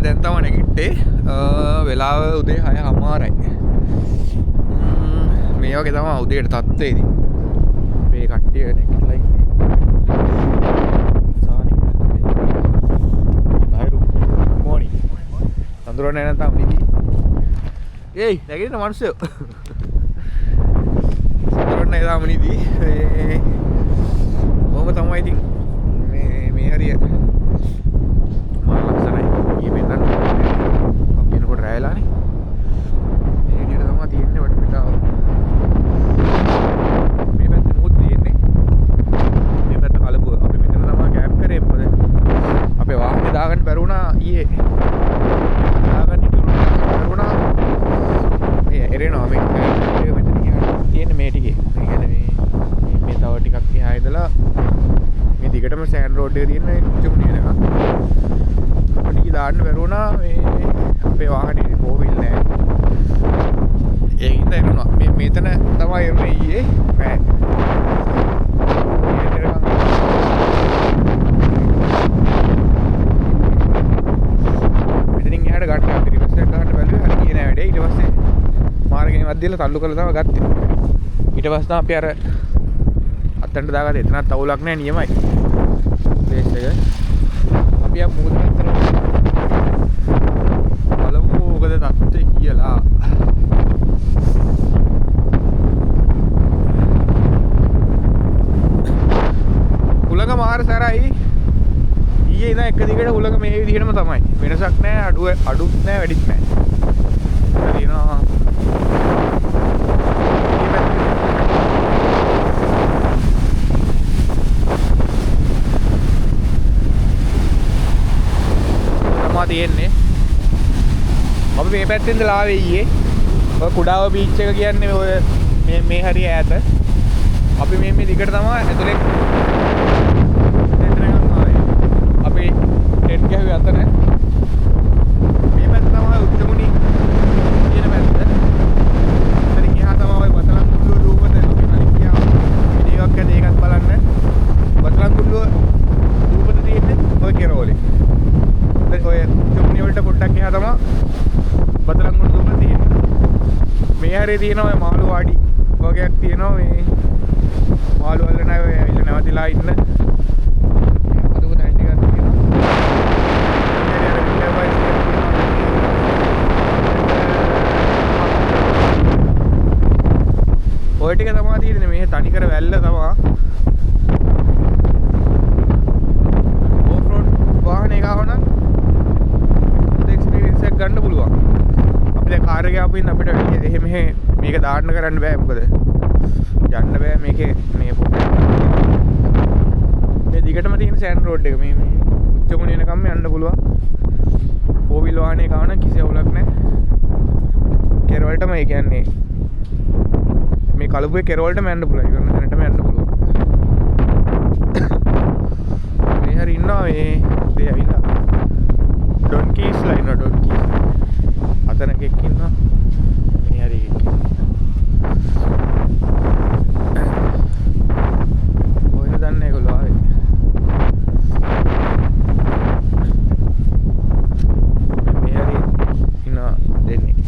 දැන් තමයි නැගිට්ටේ. වෙලාව උදේ 6:00යි. මේ වගේ තමයි උදේට තත්ත්වය ඉතින්. මේ කට්ටිය නැගිටලා ඉන්නේ. සානික්. බයිරු. මොනි. සඳුරන්නේ නැත්නම් නිදි. ඒයි නැගිටින මිනිස්සු. සඳුරන්නේ නැත්නම් නිදි. කොහොම තමයි ඉතින් මේ හරිය ලක්ෂණයි ඊ වෙනන්න අපි එනකොට රැයලානේ මේ විදිහට තමයි තියෙන්නේ වටපිටාව මේ පැත්තේ මොකද තියෙන්නේ මේ පැත්ත කලබුව අපි මෙතන තමයි කැම්ප් කරේ මොකද අපේ වාහනේ දාගන්න බැරුණා ඊයේ දාගන්න බැරුණා මේ එරෙනවා මේ මෙතන තියෙන්නේ මේ ටිකේ ඒ කියන්නේ මේ තව ටිකක් එහා ඉඳලා මේ දිගටම සෑන් රෝඩ් එක තියෙන චුම්නිය එක. අපිට දාන්න බැරුණා මේ අපේ වාහනේ ෆෝවිල් නෑ. ඒකින්ද එනවා. මේ මෙතන තමයි එන්නේ ඊයේ. මෙතනින් එහාට ගන්න අපි රිවර්ස් එක ගන්න බැලුවේ හරි ගියේ නෑ වැඩේ. ඊට පස්සේ මාර්ගෙන් මැද්දේලා තල්ලු කරලා තමයි ගත්තේ. ඊට පස්සේ අපි අර අතන්ට දාගත්තා. එතනත් අවුලක් නෑ නියමයි. බේස් එක. අපි ආ මොකද කරන්නේ? බලමු මොකද තත්ත්වය කියලා. උලඟ මාර සරයි. ඊයේ ඉඳන් එක දිගට උලඟ මේ විදිහටම තමයි. වෙනසක් නෑ, අඩුත් නෑ, වැඩිත් නෑ. හරිනවා. තියෙන්නේ අපි මේ පැත්තෙන් ඉඳලා ආවේ ඊයේ ඔය කුඩාව බීච් එක කියන්නේ ඔය මේ හරිය ඈත අපි මේ දිගට තමයි ඇතුලේ එතන ආවේ අපි ටෙන්ට් ගහුවේ අතන මේ පැත්ත තමයි උත්තමුණි කියන පැත්ත එතනින් එහා තමයි වතලන් කුඩුව දූපත අපි කලින් ගියා වීඩියෝ එකක් ඇද ඒකත් බලන්න වතලන් කුඩුව දූපත තියෙන්නේ ඔය කෙරෝලේ ඔය චුම්නිය වලට පොඩ්ඩක් එහා තමයි බතලංගුඩ දුන්න තියෙන්නේ. මේ හැරේ තියෙනවා ඔය මාළු වාඩි වගේක් තියෙනවා මේ මාළු වල නෑ ඔය ඇවිල්ලා නැවතිලා ඉන්න. අදුව දැන් ටිකක් තියෙනවා. ඔය ටික තමයි තියෙන්නේ මේ තනිකර වැල්ල තමයි. ඕෆ් රෝඩ් වාහනේ ගාවනම් ගන්න පුළුවන්. අපි දැන් කාර් එකේ ආපු ඉන්න අපිට එහෙම මේක දාන්න කරන්න බෑ මොකද යන්න බෑ මේකේ මේ දිගටම තියෙන සෑන් රෝඩ් එක මේ උච්චමුණ වෙනකම් යන්න පුළුවන්. ෆෝවිල් වාහනේ ගාන කිසි අවුලක් නැහැ. කෙරවලටම ඒ කියන්නේ මේ කලුපුවේ කෙරවලටම යන්න පුළුවන්. ඉවරන තැනටම යන්න පුළුවන්. මේ හරි ඉන්නවා මේ දෙය ඇවිල්ලා ඩොන්කීස් ලයින් ඩොන්කීස් අතන එකක් ඉන්නවා මේ හරි එකක් ඔයන දන්නේ ඒගොල්ලෝ ආවේ මේ හරි ඉන්නවා දෙන්නෙක්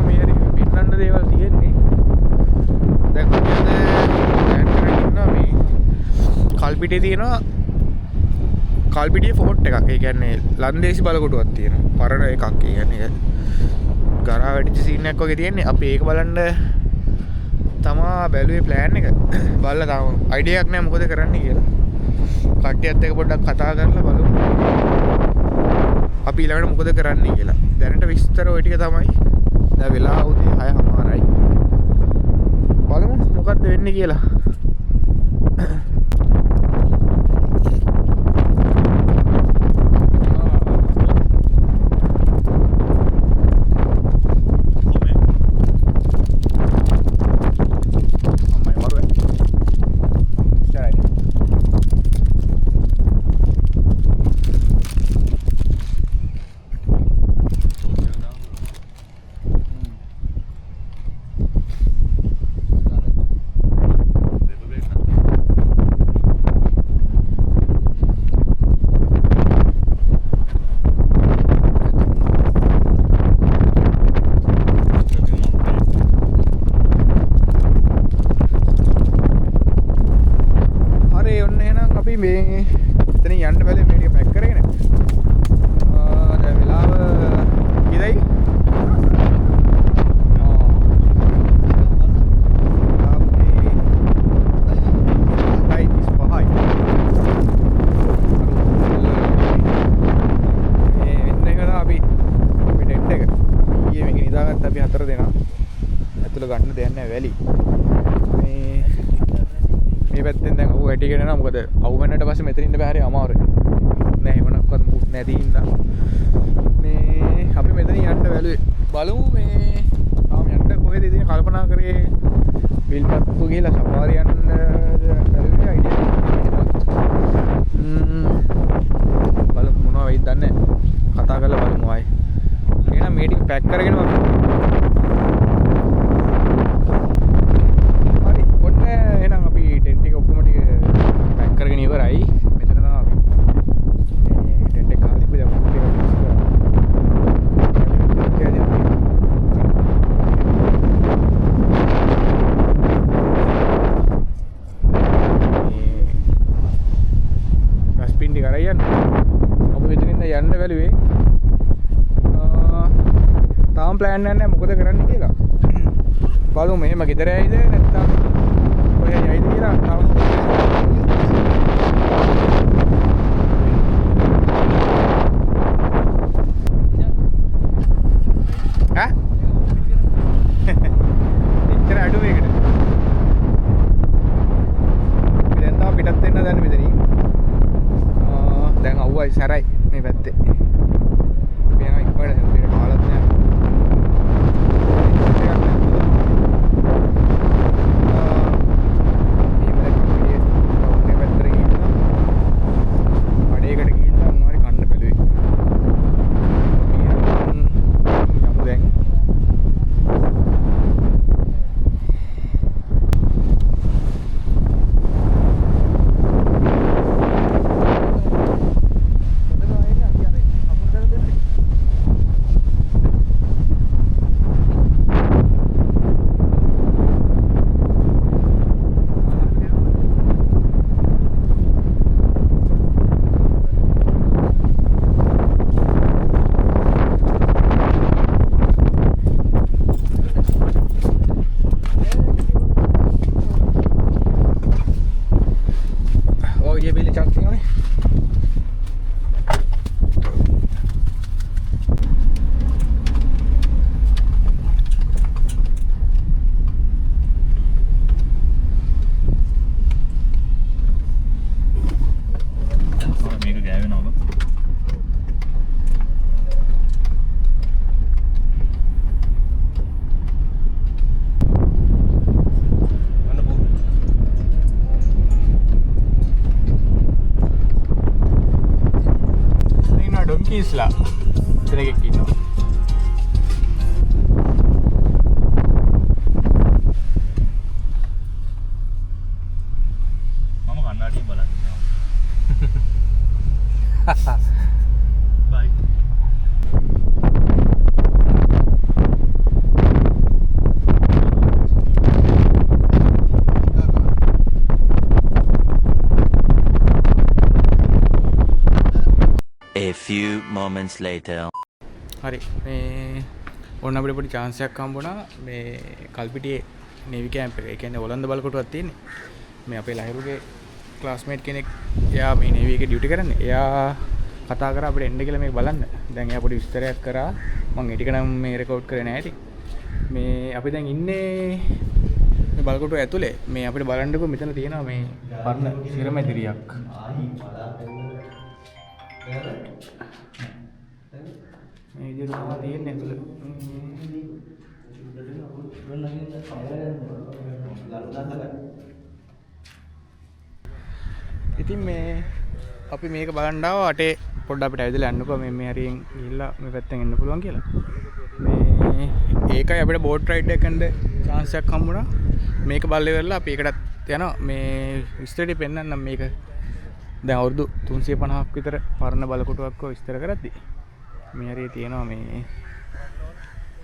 මේ හරි පින්නන්න දේවල් තියෙන්නේ දැන් කොහෙද දැන් ඉන්නවා මේ කල්පිටේ තියෙනවා කල්පිටියේ ෆෝට් එකක්. ඒ කියන්නේ ලන්දේසි බලකොටුවක් තියෙනවා. පරණ එකක්. ඒ කියන්නේ ගරා වැටිච්ච සීන් එකක් වගේ තියෙන්නේ. අපි ඒක බලන්න තමා බැලුවේ ප්ලෑන් එක. බලලා තාම අයිඩියා එකක් නැහැ මොකද කරන්න කියලා. කට්ටියත් එක්ක පොඩ්ඩක් කතා කරලා බලමු. අපි ඊළඟට මොකද කරන්න කියලා. දැනට විස්තර ওই ටික තමයි. දැන් වෙලා උදේ 6:00යි. බලමු මොකද්ද වෙන්නේ කියලා. අපි මේ එතන යන්න බැලේ මේ ටික පැක් කරගෙන දැන් වෙලාව කීයදයි අපි හතර දෙනා ඇතුළ ගන්න දෙයක් නැහැ වැලි මේ පැත්තෙන් දැන් ඔව් ඇටිගෙන යනවා මොකද අවු වෙනට පස්සේ මෙතන ඉන්න බෑ හරිය අමාරුයි නෑ එහෙමනක්වත් මුකුත් නැති හින්දා මේ අපි මෙතන යන්න බැලුවේ බලමු මේ තාම යන්න කොහෙද ඉතින් කල්පනා කරේ විල්පත්තු ගිහලා සෆාරි යන්න බැලුවේ අයිඩියා බලමු මොනවා වෙයිද දන්නේ කතා කරලා බලමු ආයේ එහෙනම් මේ ටික පැක් කරගෙන හරි ඔන්න එහෙනම් අපි ටෙන්ට් එක ඔක්කොම ටික පැක් කරගෙන ඉවරයි මෙතන තමයි අපි මේ ටෙන්ට් එක ගහලා තිබ්බේ දැන් ෆුල් එක මික්ස් කරලා රස්පින් ටික අරන් යන්න අපි මෙතනින්ද යන්න බැලුවේ තාම ප්ලෑන් නැහැ මොකද කරන්න කියලා බලමු මෙහෙම ගෙදර ඇයිද නැත්නම් කොහෙ යයිද කියලා තාම එච්චර අඩු මේකට දැන් තාම පිටත් වෙන්න දැන් මෙතනින් දැන් අවුවයි සරයි මේ පැත්තේ අපි යනවා ඉක්මනට දෙන්න කාලත් නෑ Isla tiene que quitar vamos a ganar y volar bye A few moments later. හරි මේ ඕන අපිට පොඩි chance එකක් හම්බුණා මේ කල්පිටියේ නේවි කැම්ප් එක. ඒ කියන්නේ ඔලන්ද බලකොටුවක් තියෙන්නේ. මේ අපේ ලහිරුගේ ක්ලාස්මේට් කෙනෙක් එයා මේ නේවි එකේ ඩියුටි කරන්නේ. එයා කතා කරා අපිට එන්න කියලා මේක බලන්න. දැන් එයා පොඩි විස්තරයක් කරා. මම ඒ ටික නම් මේ රෙකෝඩ් කරේ නැහැ ඉතින්. මේ අපි දැන් ඉන්නේ මේ බලකොටුව ඇතුලේ. මේ අපිට බලන්නකෝ මෙතන තියෙනවා මේ පරණ සිරමැදිරියක්. මේ විදිහට තමයි තියෙන්නේ ඇතුළ. ඉතින් මේ අපි මේක බලන්න ආවා අටේ පොඩ්ඩක් අපිට ඇවිදලා යන්නකෝ මේ හරියෙන් ගිහිල්ලා මේ පැත්තෙන් එන්න පුළුවන් කියලා. මේ ඒකයි අපිට බෝට් රයිඩ් එකක් යන්න chance එකක් හම්බුණා. මේක බලලා ඉවරලා අපි ඒකටත් යනවා. මේ විස්තරي පෙන්නන්නම් මේක. දැන් අවුරුදු 350ක් විතර පරණ බලකොටුවක් කො විස්තර කරද්දි මේ හරිය තියෙනවා මේ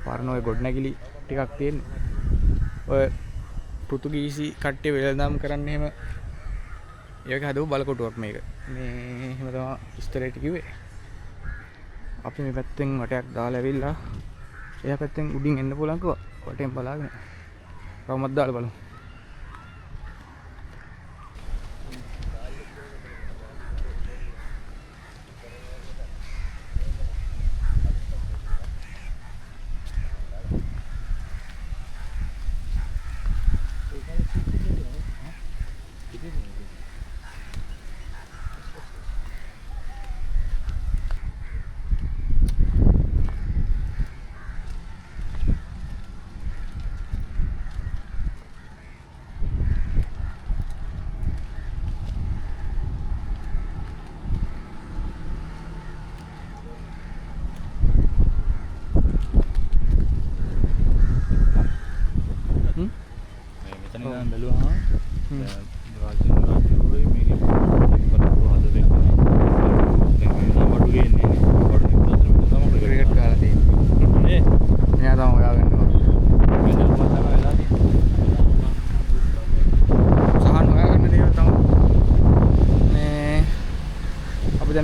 පරණ ඔය ගොඩනැගිලි ටිකක් තියෙන්නේ. ඔය පෘතුගීසි කට්ටිය වෙළඳාම් කරන්නේ එහෙම ඒක හදපු බලකොටුවක් මේක. මේ එහෙම තමයි ඉස්තරේට කිව්වේ. අපි මේ පැත්තෙන් වටයක් දාලා ඇවිල්ලා එයා පැත්තෙන් උඩින් එන්න පුළුවන් කව වටෙන් බලාගෙන රවුමක් දාලා බලමු.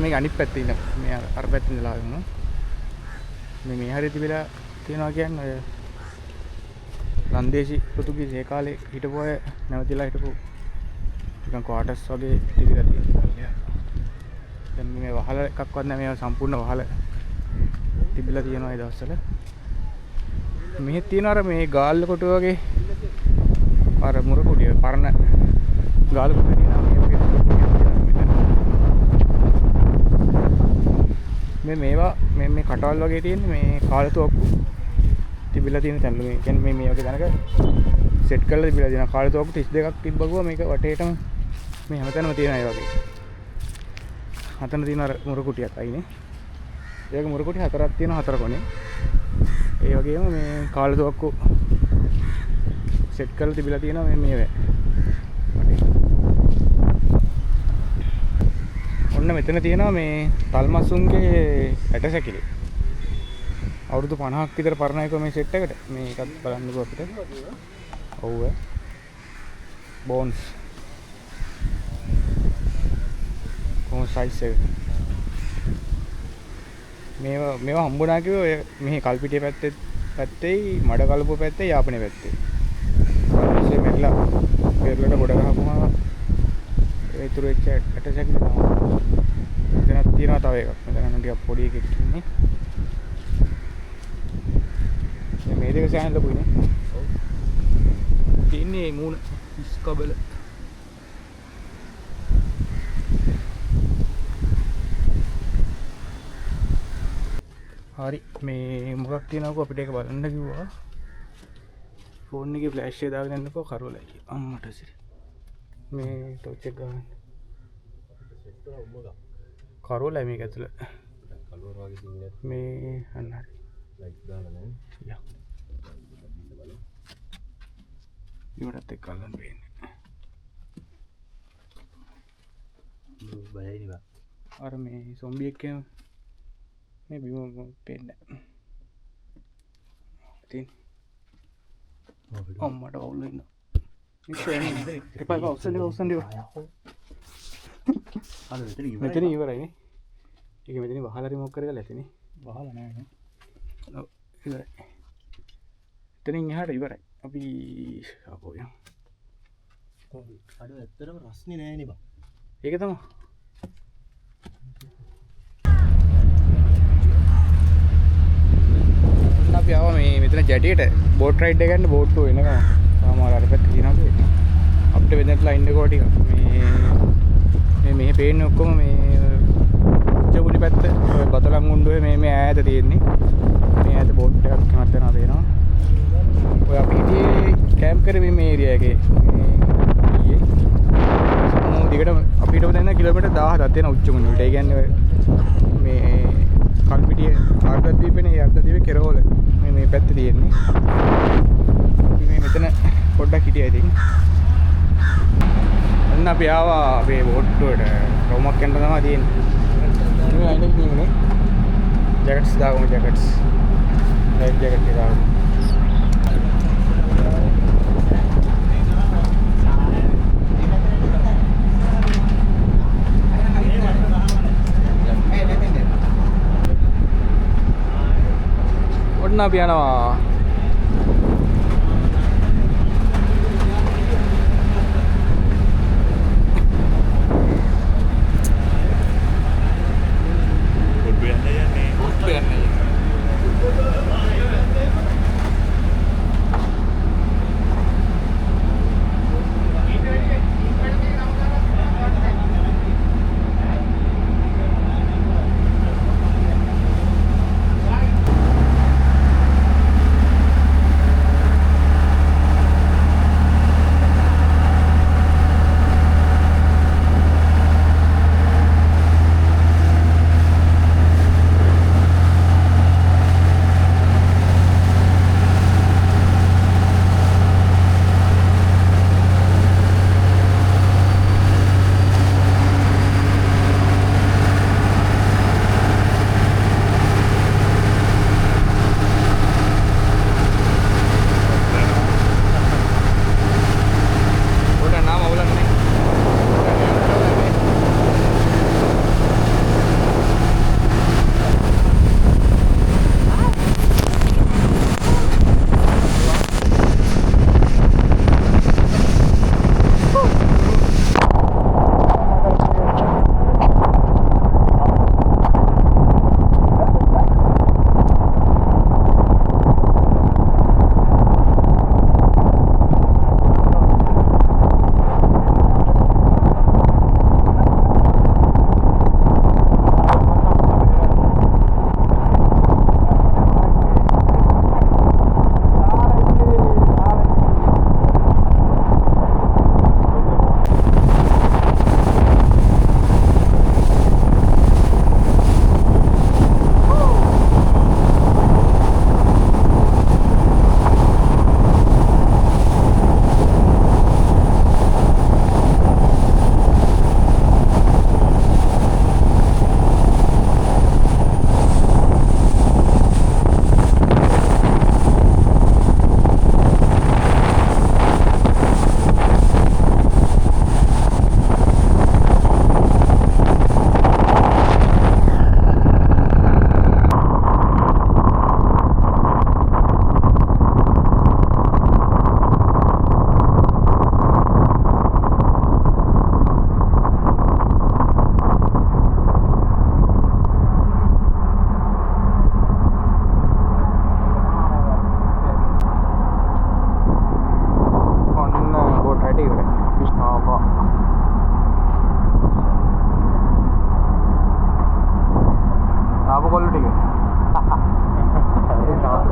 මේක අනිත් පැත්තේ ඉන්න මේ අර පැත්තේ ඉඳලා ආවම මේ හරිය තිබිලා තියනවා කියන්නේ ඔය ලන්දේසි පෘතුගීසි ඒ කාලේ හිටපු අය නැවතිලා හිටපු නිකන් ක්වාටර්ස් වගේ තිබිලා තියෙනවා. දැන් මේ වහල එකක්වත් නැහැ මේවා සම්පූර්ණ වහල තිබිලා තියෙනවා ඒ දවස්වල. මෙහෙ තියෙන අර මේ ගාල්ල කොටුව වගේ අර මුරකුටිය පරණ ගාල්ල කොටුව තියෙනවා මේ වගේ මේවා මේ කටවල් වගේ තියෙන්නේ මේ කාලතුවක්කු තිබිලා තියෙන තැන් මේ කියන්නේ මේ වගේ දැනක සෙට් කරලා තිබිලා තියෙන කාලතුවක්කු 32ක් තිබ්බකුවා මේක වටේටම මේ හැමතැනම තියෙන අය වගේ. හතන තියෙන අර මුරකුටියක් අයිනේ. ඒක මුරකුටි හතරක් තියෙනවා හතර කොනේ. ඒ වගේම මේ කාලතුවක්කු සෙට් කරලා තිබිලා තියෙනවා මේ වටේ. ඔන්න මෙතන තියෙනවා මේ තල්මස්සුන්ගේ ඇටසැකිලි. අවුරුදු 50ක් විතර පරණ එක මේ සෙට් එකට. මේකත් බලන්නකෝ අපිට. ඔව්. බෝන්ස්. කොහොම සයිස් එක. මේවා හම්බුණා කිව්වේ මෙහි කල්පිටිය පැත්තේ මඩ කලපුව පැත්තේ යාපනයේ පැත්තේ. ඊපස්සේ මෙట్లా පෙරලට ගොඩ ගහපුවා ඒ තුරු එච්ච ඇටසැකිලි තමයි. මෙතනක් තියෙනවා තව එකක්. මෙතන නම් ටිකක් පොඩි එකක් ඉන්නේ. මේ දෙක සෑහෙන ලොකුයිනේ. ඔව්. තින්නේ මූණ ඉස්කබල. හරි මේ මොකක් තියෙනවකෝ අපිට ඒක බලන්න කිව්වා. ෆෝන් එකේ ෆ්ලෑෂ් එක දාගෙන යන්නකෝ කරවලයි. අම්මට සිරි. මේ ටෝච් එක ගන්න. කරවලයි මේක ඇතුළ. කලවර වගේ තින්නේ. මේ අන්න හරි. ලයිට් දාලා නැහැ. යා. ඉවරත් එක්ක අල්ලන්න වෙන්නේ. බයයි නේ. අර මේ සොම්බි එක්කම මේ බිම පෙන්නේ. තින්. අම්මට අවුල් වෙනවා. ඉතින් එපා ඔස්සන්දි. මෙතන ඉවරයිනේ. ඒක මෙතන වහලා රිමූව් කරගලා ඇතිනේ. වහලා නැහැ නේ. ඔව් ඉවරයි. එතනින් එහාට ඉවරයි. අපි අපෝ යමු. අර ඇත්තටම රස්නේ නෑනේ බං. ඒක තමයි. අපි ආවා මේ මෙතන ජැටියට බෝට් රයිඩ් එක ගන්න බෝට් එක එනකම. සමහර අර පැත්තේ තියෙනවා අපිට වෙනట్లా ඉන්නකෝ ටික මේ පේන්නේ ඔක්කොම මේ උච්චපුලි පැත්ත ඔය බතලන් උණ්ඩුවේ මේ ඈත තියෙන්නේ මේ ඈත බෝට් එකක් කැමත් වෙනවා පේනවා ඔය අපි හිටියේ කැම්ප් කරේ මේ ඒරියා එකේ ඊයේ දිගට අපිට දැන් කිලෝමීටර් 1000ක් තියෙන උච්චමුණි වලට ඒ කියන්නේ මේ කල්පිටිය ආර්ධද්වීපනේ ආර්ධද්වීපේ කෙරවල මේ පැත්තේ තියෙන්නේ මේ මෙතන පොඩ්ඩක් හිටියා ඉතින් අන්න අපි ආවා අපේ බෝට්ටුවට රවුමක් යන්න තමයි තියෙන්නේ මේ අයිනේ තියෙන්නේ ජැකට්ස් දාගමු ජැකට්ස් ලයිෆ් ජැකට් එක දාගමු ඔන්න අපි යනවා.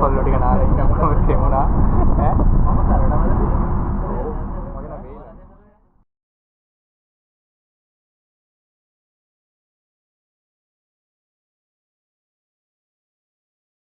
කොල්ලෝ ටික නාලා ඉන්න කොහොමද තේමුණා